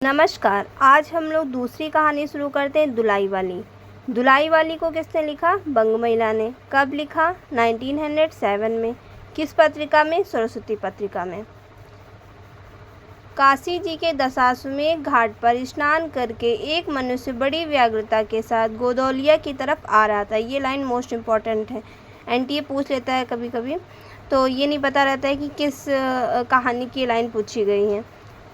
नमस्कार। आज हम लोग दूसरी कहानी शुरू करते हैं, दुलाई वाली। दुलाई वाली को किसने लिखा? बंग महिला ने। कब लिखा? 1907 में। किस पत्रिका में? सरस्वती पत्रिका में। काशी जी के दशाश्वमेध घाट पर स्नान करके एक मनुष्य बड़ी व्यग्रता के साथ गोदौलिया की तरफ आ रहा था। ये लाइन मोस्ट इम्पॉर्टेंट है, एनटीए पूछ लेता है कभी कभी, तो ये नहीं पता रहता है कि किस कहानी की लाइन पूछी गई है।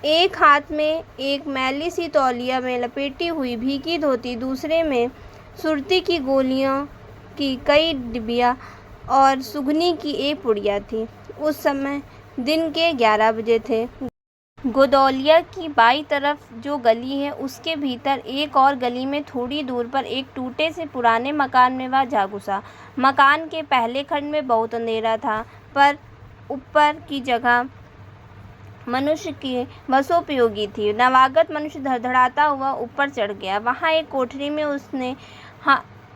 एक हाथ में एक मैली सी तौलिया में लपेटी हुई भीगी धोती, दूसरे में सुरती की गोलियों की कई डिबिया और सुगनी की एक पुड़िया थी। उस समय दिन के 11 बजे थे। गोदौलिया की बाईं तरफ जो गली है, उसके भीतर एक और गली में थोड़ी दूर पर एक टूटे से पुराने मकान में वह जा घुसा। मकान के पहले खंड में बहुत अंधेरा था, पर ऊपर की जगह मनुष्य की वसोपयोगी थी। नवागत मनुष्य धड़धड़ाता हुआ ऊपर चढ़ गया। वहाँ एक कोठरी में उसने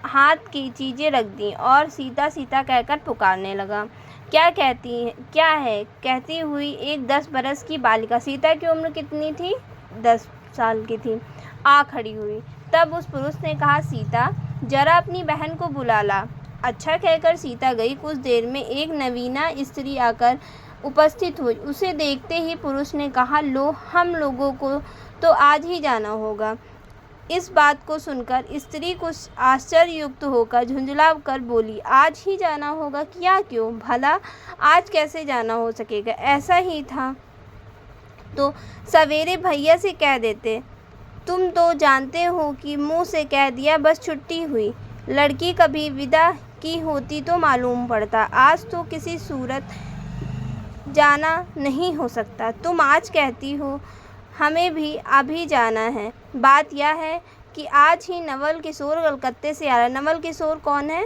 हाथ की चीज़ें रख दी और सीता सीता कहकर पुकारने लगा। क्या है कहती हुई एक 10 बरस की बालिका, सीता की उम्र कितनी थी? 10 साल की थी, आ खड़ी हुई। तब उस पुरुष ने कहा, सीता जरा अपनी बहन को बुला ला। अच्छा कहकर सीता गई। कुछ देर में एक नवीना स्त्री आकर उपस्थित हुई। उसे देखते ही पुरुष ने कहा, लो, हम लोगों को तो आज ही जाना होगा। इस बात को सुनकर स्त्री कुछ आश्चर्ययुक्त होकर झुंझला कर बोली, आज ही जाना होगा? क्या, क्यों? भला आज कैसे जाना हो सकेगा? ऐसा ही था तो सवेरे भैया से कह देते। तुम तो जानते हो कि मुंह से कह दिया बस छुट्टी हुई। लड़की कभी विदा की होती तो मालूम पड़ता। आज तो किसी सूरत जाना नहीं हो सकता। तुम आज कहती हो हमें भी अभी जाना है। बात यह है कि आज ही नवल किशोर कलकत्ते से आ रहा है। नवल किशोर कौन है?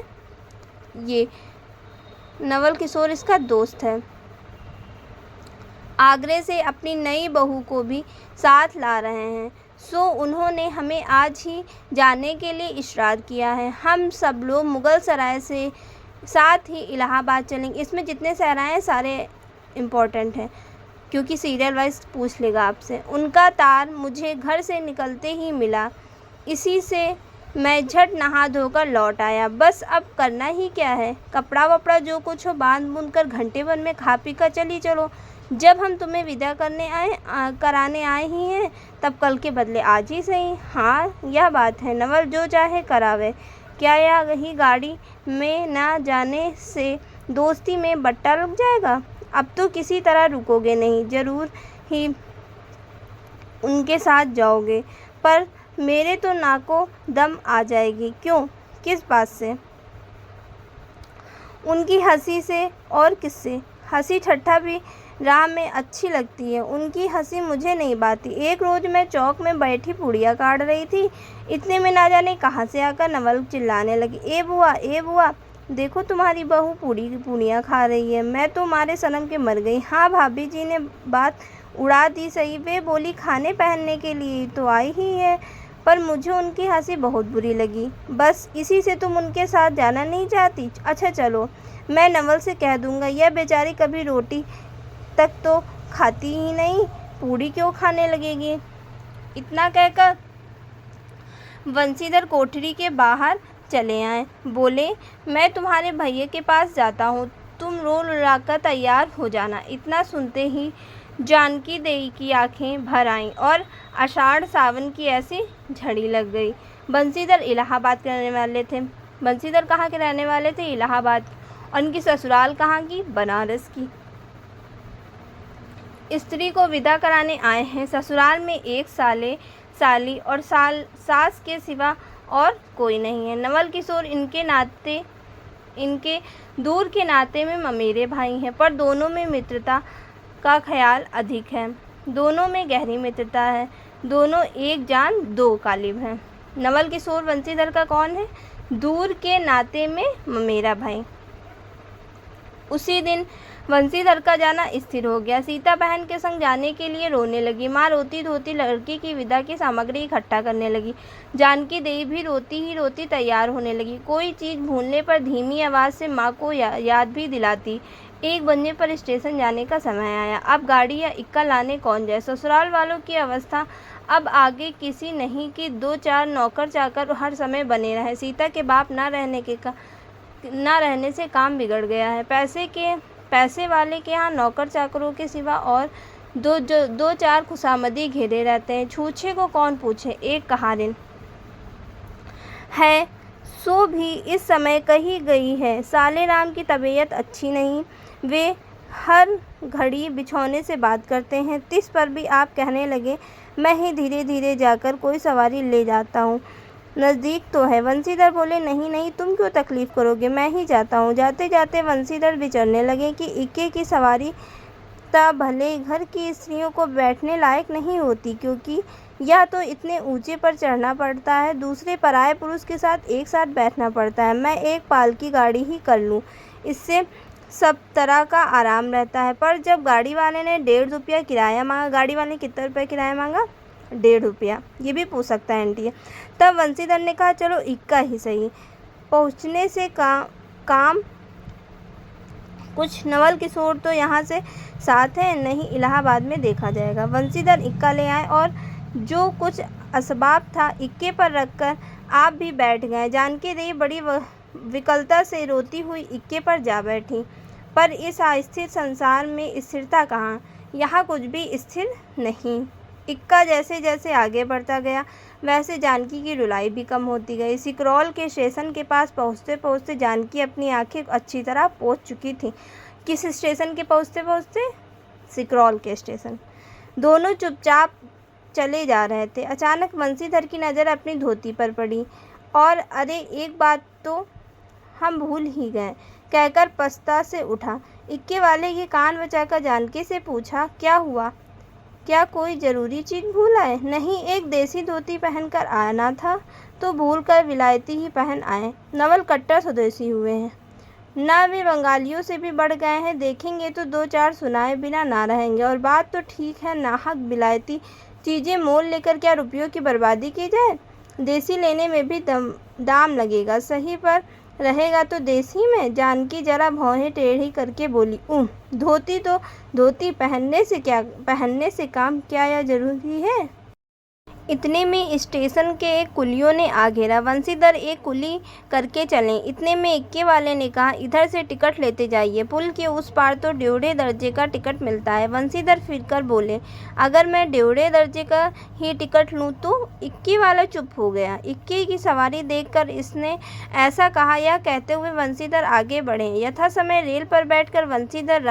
ये नवल किशोर इसका दोस्त है। आगरे से अपनी नई बहू को भी साथ ला रहे हैं, सो उन्होंने हमें आज ही जाने के लिए इशरार किया है। हम सब लोग मुगल सराय से साथ ही इलाहाबाद चलेंगे। इसमें जितने सहराएँ हैं सारे इम्पोर्टेंट है, क्योंकि सीरियल वाइज पूछ लेगा आपसे। उनका तार मुझे घर से निकलते ही मिला। इसी से मैं झट नहा धोकर लौट आया। बस अब करना ही क्या है? कपड़ा वपड़ा जो कुछ हो बांध बूंद कर घंटे भर में खा पी कर चली चलो। जब हम तुम्हें विदा कराने आए ही हैं, तब कल के बदले आज ही सही। हाँ, यह बात है, नवल जो चाहे करावे। क्या यही गाड़ी में न जाने से दोस्ती में बट्टा लग जाएगा? अब तो किसी तरह रुकोगे नहीं, जरूर ही उनके साथ जाओगे, पर मेरे तो नाको दम आ जाएगी। क्यों? किस बात से? उनकी हंसी से। और किससे? हंसी ठट्ठा भी राह में अच्छी लगती है, उनकी हंसी मुझे नहीं भाती। एक रोज मैं चौक में बैठी पुड़िया काट रही थी, इतने में ना जाने कहाँ से आकर नवल चिल्लाने लगी, ए बुआ, ए बुआ, देखो तुम्हारी बहू पूड़ियाँ खा रही है। मैं तो मारे सनम के मर गई। हाँ, भाभी जी ने बात उड़ा दी सही। वे बोली खाने पहनने के लिए तो आई ही है, पर मुझे उनकी हंसी बहुत बुरी लगी। बस इसी से तुम उनके साथ जाना नहीं चाहती? अच्छा चलो, मैं नवल से कह दूंगा। यह बेचारी कभी रोटी तक तो खाती ही नहीं, पूड़ी क्यों खाने लगेगी? इतना कहकर बंसीधर कोठरी के बाहर चले आए। बोले, मैं तुम्हारे भैया के पास जाता हूँ, तुम रो रुलाकर तैयार हो जाना। इतना सुनते ही जानकी देवी की आंखें भर आईं और आषाढ़ सावन की ऐसी झड़ी लग गई। बंसीधर इलाहाबाद के रहने वाले थे। बंसीधर कहाँ के रहने वाले थे? इलाहाबाद। और उनकी ससुराल कहाँ की? बनारस की। स्त्री को विदा कराने आए हैं। ससुराल में एक साली और सास के सिवा और कोई नहीं है। नवल किशोर इनके दूर के नाते में ममेरे भाई हैं, पर दोनों में मित्रता का ख्याल अधिक है। दोनों में गहरी मित्रता है। दोनों एक जान दो कालिब हैं। नवल किशोर बंसीधर का कौन है? दूर के नाते में ममेरा भाई। उसी दिन बंसीधर का जाना स्थिर हो गया। सीता बहन के संग जाने के लिए रोने लगी। माँ रोती धोती लड़की की विदा की सामग्री इकट्ठा करने लगी। जानकी देवी भी रोती ही रोती तैयार होने लगी। कोई चीज़ भूलने पर धीमी आवाज़ से माँ को याद भी दिलाती। एक बजने पर स्टेशन जाने का समय आया। अब गाड़ी या इक्का लाने कौन जाए। ससुराल वालों की अवस्था अब आगे किसी नहीं कि 2-4 नौकर चाकर हर समय बने रहे। सीता के बाप न रहने से काम बिगड़ गया है। पैसे वाले के यहाँ नौकर चाकरों के सिवा और 2-4 खुशामदी घेरे रहते हैं। छूछे को कौन पूछे। एक कहारिन है सो भी इस समय कहीं गई है। साले राम की तबीयत अच्छी नहीं। वे हर घड़ी बिछौने से बात करते हैं। तिस पर भी आप कहने लगे मैं ही धीरे धीरे जाकर कोई सवारी ले जाता हूँ, नज़दीक तो है। वंशीधर बोले नहीं नहीं, तुम क्यों तकलीफ़ करोगे, मैं ही जाता हूँ। जाते जाते वंशीधर विचरने लगे कि इक्के की सवारी भले घर की स्त्रियों को बैठने लायक नहीं होती, क्योंकि या तो इतने ऊंचे पर चढ़ना पड़ता है, दूसरे पराये पुरुष के साथ एक साथ बैठना पड़ता है। मैं एक पालकी गाड़ी ही कर लूँ, इससे सब तरह का आराम रहता है। पर जब गाड़ी वाले ने 1.5 रुपया किराया मांगा। गाड़ी वाले ने कितना रुपया किराया मांगा? 1.5 रुपया। ये भी पूछ सकता है आंटी। तब वंशीधर ने कहा चलो इक्का ही सही, पहुँचने से काम कुछ। नवल किशोर तो यहाँ से साथ है, नहीं इलाहाबाद में देखा जाएगा। वंशीधर इक्का ले आए और जो कुछ असबाब था इक्के पर रखकर आप भी बैठ गए। जानकी देवी बड़ी विकलता से रोती हुई इक्के पर जा बैठी। पर इस अस्थिर संसार में स्थिरता कहाँ, यहाँ कुछ भी स्थिर नहीं। इक्का जैसे जैसे आगे बढ़ता गया वैसे जानकी की रुलाई भी कम होती गई। सिकरौल के स्टेशन के पास पहुँचते पहुँचते जानकी अपनी आंखें अच्छी तरह पोंछ चुकी थी। किस स्टेशन के पहुँचते पहुँचते? सिकरौल के स्टेशन। दोनों चुपचाप चले जा रहे थे। अचानक वंशीधर की नज़र अपनी धोती पर पड़ी और अरे एक बात तो हम भूल ही गए कहकर पछता से उठा। इक्के वाले के कान बचाकर जानकी से पूछा क्या हुआ, क्या कोई ज़रूरी चीज़ भूल आए? नहीं, एक देसी धोती पहनकर आना था तो भूल कर विलायती ही पहन आए। नवल कट्टर स्वदेशी हुए हैं ना, वे बंगालियों से भी बढ़ गए हैं। देखेंगे तो 2-4 सुनाए बिना ना रहेंगे। और बात तो ठीक है, नाहक विलायती चीज़ें मोल लेकर क्या रुपयों की बर्बादी की जाए। देसी लेने में भी दाम लगेगा, सही पर रहेगा तो देसी में। जानकी जरा भौहें टेढ़ी करके बोली धोती तो धोती, पहनने से काम क्या यह जरूरी है। इतने में स्टेशन के एक कुलियों ने आ घेरा। वंशीधर एक कुली करके चलें। इतने में इक्के वाले ने कहा इधर से टिकट लेते जाइए, पुल के उस पार तो ड्योढ़े दर्जे का टिकट मिलता है। वंशीधर फिरकर बोले अगर मैं ड्योढ़े दर्जे का ही टिकट लूँ तो? इक्के वाला चुप हो गया। इक्के की सवारी देखकर इसने ऐसा कहा। यह कहते हुए वंशीधर आगे बढ़े। यथा समय रेल पर बैठकर वंशीधर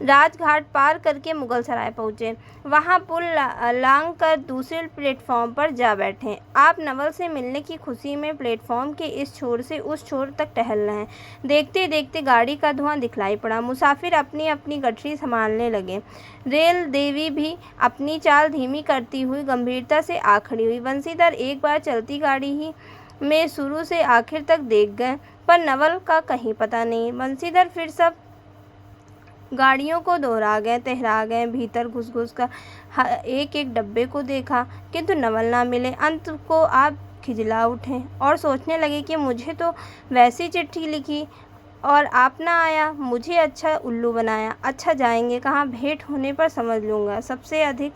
राजघाट पार करके मुगलसराय पहुँचे। वहाँ पुल लांघ कर दूसरे प्लेटफॉर्म पर जा बैठे। आप नवल से मिलने की खुशी में प्लेटफॉर्म के इस छोर से उस छोर तक टहल रहे हैं। देखते देखते गाड़ी का धुआं दिखलाई पड़ा। मुसाफिर अपनी अपनी गठरी संभालने लगे। रेल देवी भी अपनी चाल धीमी करती हुई गंभीरता से आ खड़ी हुई। वंशीधर एक बार चलती गाड़ी ही में शुरू से आखिर तक देख गए, पर नवल का कहीं पता नहीं। वंशीधर फिर सब गाड़ियों को दोहरा गए, भीतर घुस कर एक एक डब्बे को देखा, किंतु नवल ना मिले। अंत को आप खिजला उठे और सोचने लगे कि मुझे तो वैसी चिट्ठी लिखी और आप ना आया, मुझे अच्छा उल्लू बनाया। अच्छा जाएंगे कहाँ, भेंट होने पर समझ लूँगा। सबसे अधिक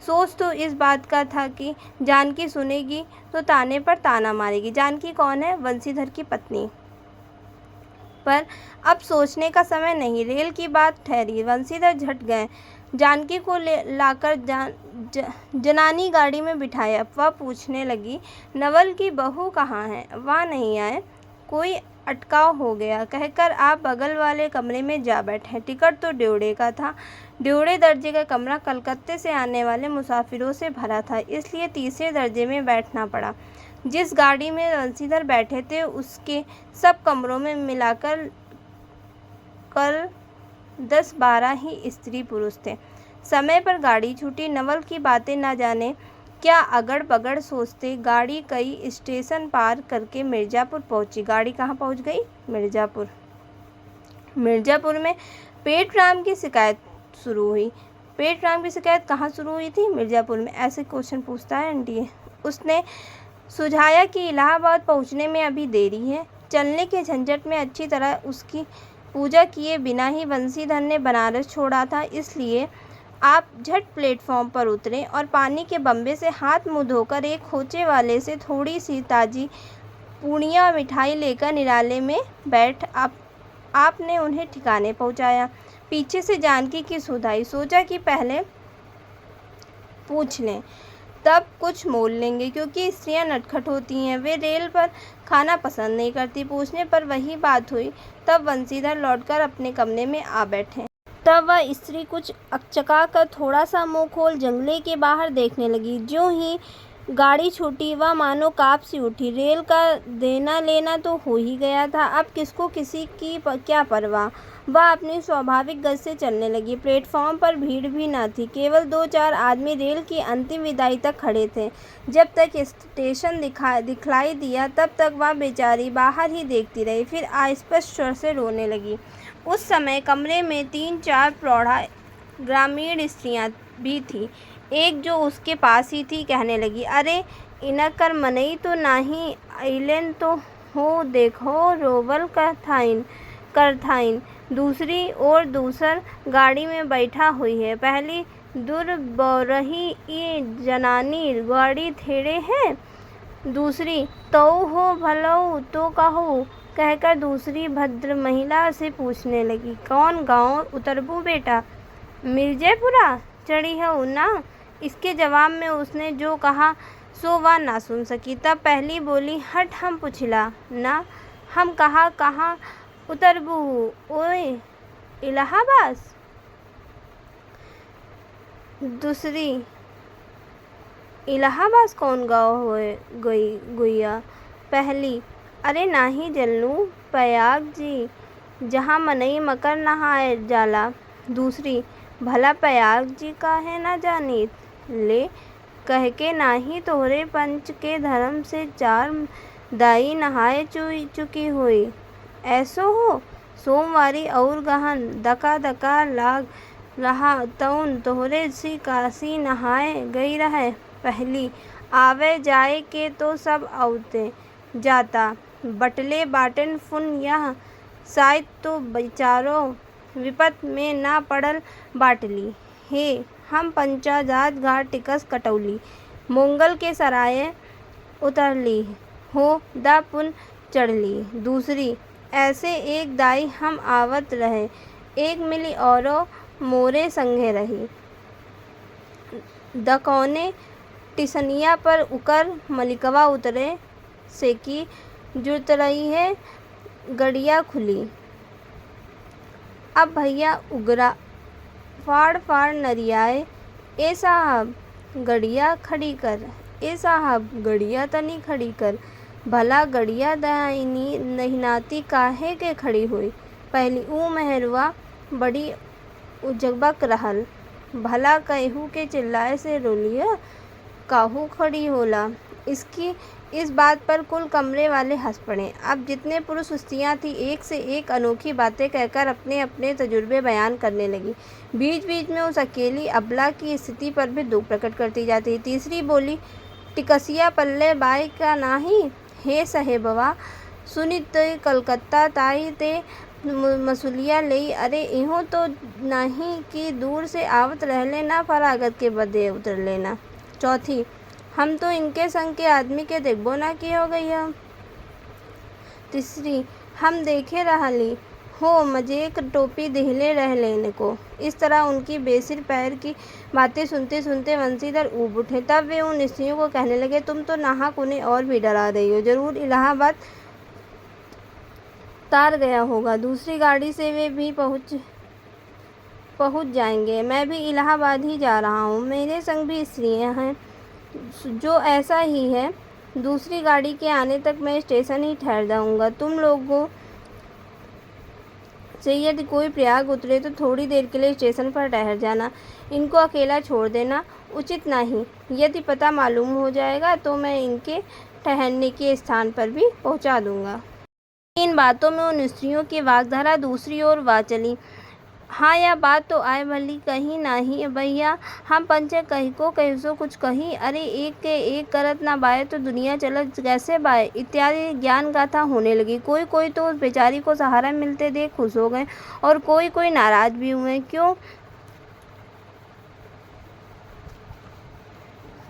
सोच तो इस बात का था कि जानकी सुनेगी तो ताने पर ताना मारेगी। जानकी कौन है? वंशीधर की पत्नी। पर अब सोचने का समय नहीं, रेल की बात ठहरी। वंशीधर झट गए, जानकी को लाकर जनानी गाड़ी में बिठाया। वह पूछने लगी नवल की बहू कहाँ है? वह नहीं आए, कोई अटकाव हो गया कहकर आप बगल वाले कमरे में जा बैठे। टिकट तो ड्योढ़े का था। ड्योढ़े दर्जे का कमरा कलकत्ते से आने वाले मुसाफिरों से भरा था, इसलिए तीसरे दर्जे में बैठना पड़ा। जिस गाड़ी में वंशीधर बैठे थे उसके सब कमरों में मिलाकर कल 10-12 ही स्त्री पुरुष थे। समय पर गाड़ी छूटी। नवल की बातें न जाने क्या अगड़ बगड़ सोचते गाड़ी कई स्टेशन पार करके मिर्ज़ापुर पहुंची। गाड़ी कहाँ पहुंच गई? मिर्ज़ापुर। मिर्ज़ापुर में पेटराम की शिकायत शुरू हुई। पेटराम की शिकायत कहाँ शुरू हुई थी? मिर्ज़ापुर में। ऐसे क्वेश्चन पूछता है आंटी। उसने सुझाया कि इलाहाबाद पहुंचने में अभी देरी है। चलने के झंझट में अच्छी तरह पूजा किए बिना ही बंसीधर ने बनारस छोड़ा था, इसलिए आप झट प्लेटफॉर्म पर उतरे और पानी के बम्बे से हाथ मुँह धोकर एक खोचे वाले से थोड़ी सी ताज़ी पूड़ियाँ मिठाई लेकर निराले में बैठ आपने उन्हें ठिकाने पहुँचाया। पीछे से जानकी की सुध आई। सोचा कि पहले पूछ लें, तब कुछ मोल लेंगे, क्योंकि स्त्रियां नटखट होती हैं, वे रेल पर खाना पसंद नहीं करती। पूछने पर वही बात हुई। तब बंसीधर लौटकर अपने कमरे में आ बैठे। तब वह स्त्री कुछ अकचका कर थोड़ा सा मुंह खोल जंगले के बाहर देखने लगी। ज्यों ही गाड़ी छूटी वह मानो काँप सी उठी। रेल का देना लेना तो हो ही गया था, अब किसको किसी की क्या परवाह। वह अपनी स्वाभाविक गति से चलने लगी। प्लेटफॉर्म पर भीड़ भी न थी, केवल 2-4 आदमी रेल की अंतिम विदाई तक खड़े थे। जब तक स्टेशन दिखलाई दिया तब तक वह बेचारी बाहर ही देखती रही, फिर अस्पष्ट स्वर से रोने लगी। उस समय कमरे में 3-4 प्रौढ़ा ग्रामीण स्त्रियां भी थीं। एक जो उसके पास ही थी कहने लगी, अरे इनकर मनई तो नाही अइलेन तो हो देखो रोवल करथाइन। दूसरी ओर दूसर गाड़ी में बैठा हुई है। पहली दूर बौरही ये जनानी गाड़ी थेड़े है। दूसरी तऊ हो भलऊ तो कहो, कहकर दूसरी भद्र महिला से पूछने लगी, कौन गांव उतरबू बेटा? मिर्जेपुरा चढ़ी हो ना? इसके जवाब में उसने जो कहा सो वह ना सुन सकी। तब पहली बोली, हट हम पुछला ना, हम कहाँ उतरबू? ओए इलाहाबाद। दूसरी, इलाहाबाद कौन गाँव होए गुइया? पहली, अरे नाही जल्लू प्रयाग जी, जहाँ मनई मकर नहाए जाला। दूसरी, भला प्रयाग जी काहे ना जानित? ले कह के नाही तोहरे पंच के धर्म से 4 दाई नहाए चुकी हुई। ऐसो हो सोमवारी और गहन दका लाग रहा तउन तोहरे सी काशी नहाए गई रहे। पहली, आवे जाए के तो सब आवते जाता, बटले बाटन फुन यह शायद तो बेचारो विपत में ना पड़ल बाटली। हे हम पंचाजात घाट टिकस कटौली, मोंगल के सराय उतरली हो दा पुन चढ़ली। दूसरी, ऐसे एक दाई हम आवत रहे, एक मिली औरो मोरे संगे रही। दकौने टिसनिया पर उकर मलिकवा उतरे से की जुट रही है, गड़िया खुली। अब भैया उगरा फाड़ नरियाए, ए साहब गड़िया खड़ी कर, ए साहब गड़िया तनी खड़ी कर। भला गड़िया दाहिनी नहिनाती काहे के खड़ी हुई? पहली, ऊ मेहरुआ बड़ी उजबक रहल, भला कहू के चिल्लाए से रोलिया काहू खड़ी होला। इसकी इस बात पर कुल कमरे वाले हंस पड़े। अब जितने पुरुष स्त्रियां थी एक से एक अनोखी बातें कहकर अपने अपने तजुर्बे बयान करने लगी। बीच बीच में उस अकेली अबला की स्थिति पर भी दुख प्रकट करती जाती। तीसरी बोली, टिकसिया पल्ले बाई का नाही हे साहेबवा, सुनी तो कलकत्ता ताई ते मसूलिया लई, अरे इहो तो नहीं कि दूर से आवत रहले ना फरागत के बदे उतर लेना। चौथी, हम तो इनके संग के आदमी के देखबो ना की हो गई है। तीसरी, हम देखे रहली हो मजेक टोपी दिहले रह लेने को। इस तरह उनकी बेसिर पैर की बातें सुनते सुनते बंसीधर ऊब उठे। तब वे उन स्त्रियों को कहने लगे, तुम तो नाहक उन्हें और भी डरा रही हो, जरूर इलाहाबाद तार गया होगा। दूसरी गाड़ी से वे भी पहुंच जाएंगे। मैं भी इलाहाबाद ही जा रहा हूँ, मेरे संग भी स्त्रियाँ हैं जो ऐसा ही है। दूसरी गाड़ी के आने तक मैं स्टेशन ही ठहर जाऊंगा। तुम लोगों से यदि कोई प्रयाग उतरे तो थोड़ी देर के लिए स्टेशन पर ठहर जाना, इनको अकेला छोड़ देना उचित नहीं। यदि पता मालूम हो जाएगा तो मैं इनके ठहरने के स्थान पर भी पहुंचा दूंगा। इन बातों में उन स्त्रियों की वाग्धारा दूसरी ओर वा चली। हाँ या बात तो आए भली कहीं नाही भैया, हम पंचे कहिको कहिसो कुछ कही, अरे एक के एक करत ना बाए तो दुनिया चलत कैसे बाए, इत्यादि ज्ञान गाथा होने लगी। कोई कोई तो उस बेचारी को सहारा मिलते देख खुश हो गए और कोई कोई नाराज भी हुए। क्यों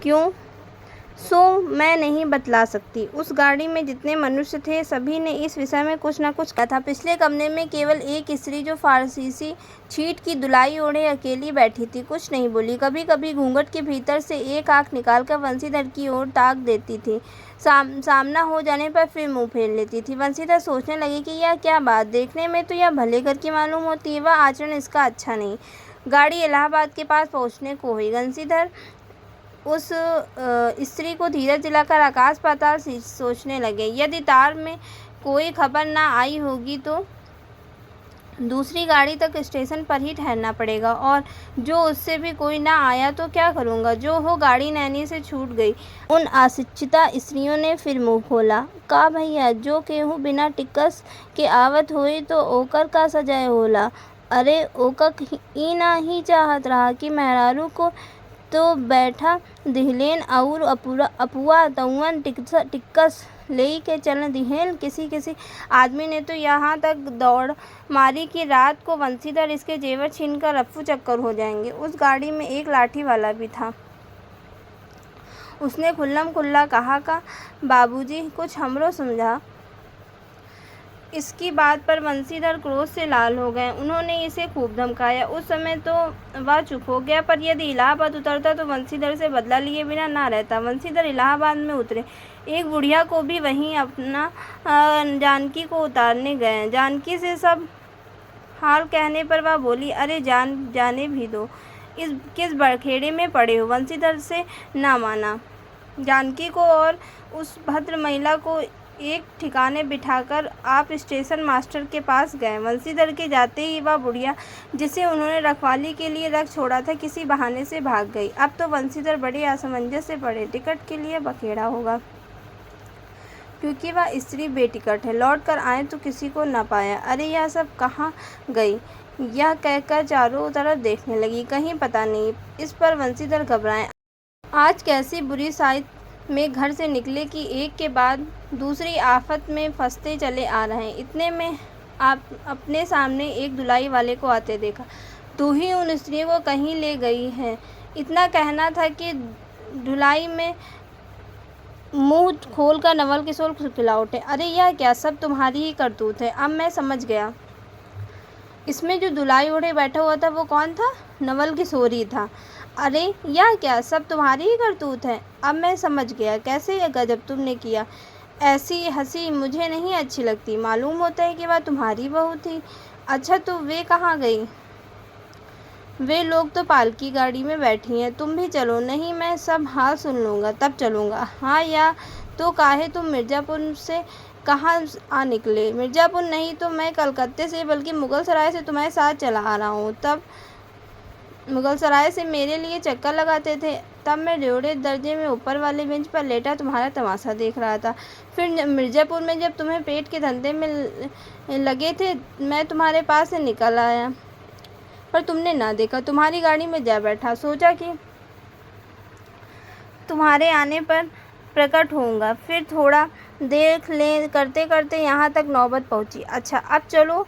क्यों सो मैं नहीं बतला सकती। उस गाड़ी में जितने मनुष्य थे सभी ने इस विषय में कुछ न कुछ कहा था। पिछले कमरे में केवल एक स्त्री जो फारसीसी छीट की दुलाई ओढ़े अकेली बैठी थी, कुछ नहीं बोली। कभी कभी घूंघट के भीतर से एक आंख निकालकर वंशीधर की ओर ताक देती थी। सामना हो जाने पर फिर मुंह फेर लेती थी। वंशीधर सोचने लगी कि यह क्या बात, देखने में तो यह भले घर की मालूम होती है, वह आचरण इसका अच्छा नहीं। गाड़ी इलाहाबाद के पास पहुंचने को हुई। वंशीधर उस स्त्री को धीरज दिलाकर आकाश पाताल सोचने लगे। यदि तार में कोई खबर ना आई होगी तो दूसरी गाड़ी तक स्टेशन पर ही ठहरना पड़ेगा, और जो उससे भी कोई ना आया तो क्या करूँगा। जो हो, गाड़ी नैनी से छूट गई। उन अशिक्षिता स्त्रियों ने फिर मुँह खोला। का भैया, जो केहू बिना टिकस के आवत होई तो ओकर का सजाए होला। अरे ओकक ई ना ही चाहत रहा कि मेहरारू को तो बैठा दिहलेन और अपुआ तउन टिक्कस ले के चल दिहेल। किसी किसी आदमी ने तो यहाँ तक दौड़ मारी कि रात को वंशीधर इसके जेवर छीनकर रफ्फू चक्कर हो जाएंगे। उस गाड़ी में एक लाठी वाला भी था। उसने खुल्लम खुल्ला कहा का बाबूजी कुछ हमरो समझा। इसकी बात पर वंशीधर क्रोध से लाल हो गए। उन्होंने इसे खूब धमकाया। उस समय तो वह चुप हो गया, पर यदि इलाहाबाद उतरता तो वंशीधर से बदला लिए बिना ना रहता। वंशीधर इलाहाबाद में उतरे। एक बुढ़िया को भी वहीं अपना जानकी को उतारने गए। जानकी से सब हाल कहने पर वह बोली, अरे जाने भी दो, इस किस बड़खेड़े में पड़े हो। वंशीधर से ना माना। जानकी को और उस भद्र महिला को एक ठिकाने बिठाकर आप स्टेशन मास्टर के पास गए। वंशीधर के जाते ही वह बुढ़िया, जिसे उन्होंने रखवाली के लिए रख छोड़ा था, किसी बहाने से भाग गई। अब तो वंशीधर बड़े असमंजस से पड़े। टिकट के लिए बखेड़ा होगा, क्योंकि वह स्त्री बेटिकट है। लौट कर आए तो किसी को न पाया। अरे यह सब कहाँ गई, यह कहकर चारों तरफ देखने लगी। कहीं पता नहीं। इस पर वंशीधर घबराए। आज कैसी बुरी साइत में घर से निकले कि एक के बाद दूसरी आफत में फंसते चले आ रहे हैं। इतने में आप अपने सामने एक धुलाई वाले को आते देखा। तू ही उन स्त्रियों को कहीं ले गई है, इतना कहना था कि धुलाई में मुंह खोलकर नवल किशोर खिला उठे। अरे यह क्या, सब तुम्हारी ही करतूत है। अब मैं समझ गया। इसमें जो धुलाई ओढ़े बैठा हुआ था वो कौन था? नवल किशोर ही था। अरे यह क्या, सब तुम्हारी ही करतूत है। अब मैं समझ गया। कैसे यह गजब तुमने किया। ऐसी हंसी मुझे नहीं अच्छी लगती। मालूम होता है कि वह तुम्हारी बहू थी। अच्छा, तो वे कहाँ गई? वे लोग तो पालकी गाड़ी में बैठी हैं। तुम भी चलो। नहीं, मैं सब हाल सुन लूँगा तब चलूँगा। हाँ, या तो काहे तुम मिर्ज़ापुर से कहाँ आ निकले? मिर्ज़ापुर नहीं तो मैं कलकत्ते से, बल्कि मुगलसराय से तुम्हारे साथ चला आ रहा हूँ। तब मुगलसराय से मेरे लिए चक्कर लगाते थे। तब मैं जोड़े दर्जे में ऊपर वाले बेंच पर लेटा तुम्हारा तमाशा देख रहा था। फिर मिर्ज़ापुर में जब तुम्हें पेट के धंधे में लगे थे, मैं तुम्हारे पास से निकल आया, पर तुमने ना देखा। तुम्हारी गाड़ी में जा बैठा। सोचा कि तुम्हारे आने पर प्रकट होऊंगा। फिर थोड़ा देख ले करते करते यहाँ तक नौबत पहुँची। अच्छा, अब चलो,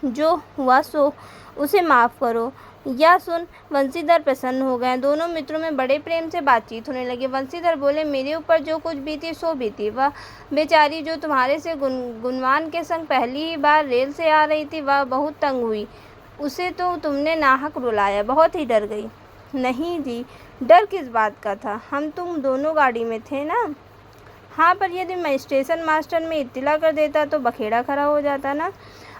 जो हुआ सो उसे माफ़ करो। यह सुन वंशीधर प्रसन्न हो गए। दोनों मित्रों में बड़े प्रेम से बातचीत होने लगी। वंशीधर बोले, मेरे ऊपर जो कुछ बीती सो बीती। वह बेचारी जो तुम्हारे से गुणवान के संग पहली ही बार रेल से आ रही थी, वह बहुत तंग हुई। उसे तो तुमने नाहक रुलाया, बहुत ही डर गई। नहीं जी, डर किस बात का था, हम तुम दोनों गाड़ी में थे ना। हाँ, पर यदि मैं स्टेशन मास्टर में इत्तला कर देता तो बखेड़ा खड़ा हो जाता ना।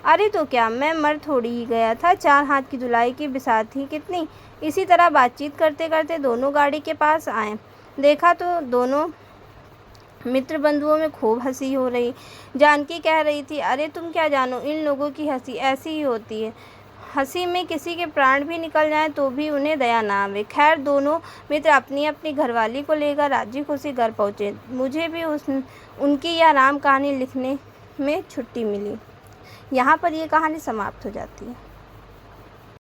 अरे तो क्या, मैं मर थोड़ी ही गया था। 4 हाथ की धुलाई की बिसात ही कितनी। इसी तरह बातचीत करते करते दोनों गाड़ी के पास आए। देखा तो दोनों मित्र बंधुओं में खूब हंसी हो रही। जानकी कह रही थी, अरे तुम क्या जानो, इन लोगों की हंसी ऐसी ही होती है। हंसी में किसी के प्राण भी निकल जाएं तो भी उन्हें दया ना आवे। खैर, दोनों मित्र अपनी अपनी घरवाली को लेकर राजी खुशी घर पहुँचे। मुझे भी उनकी यह राम कहानी लिखने में छुट्टी मिली। यहाँ पर यह कहानी समाप्त हो जाती है।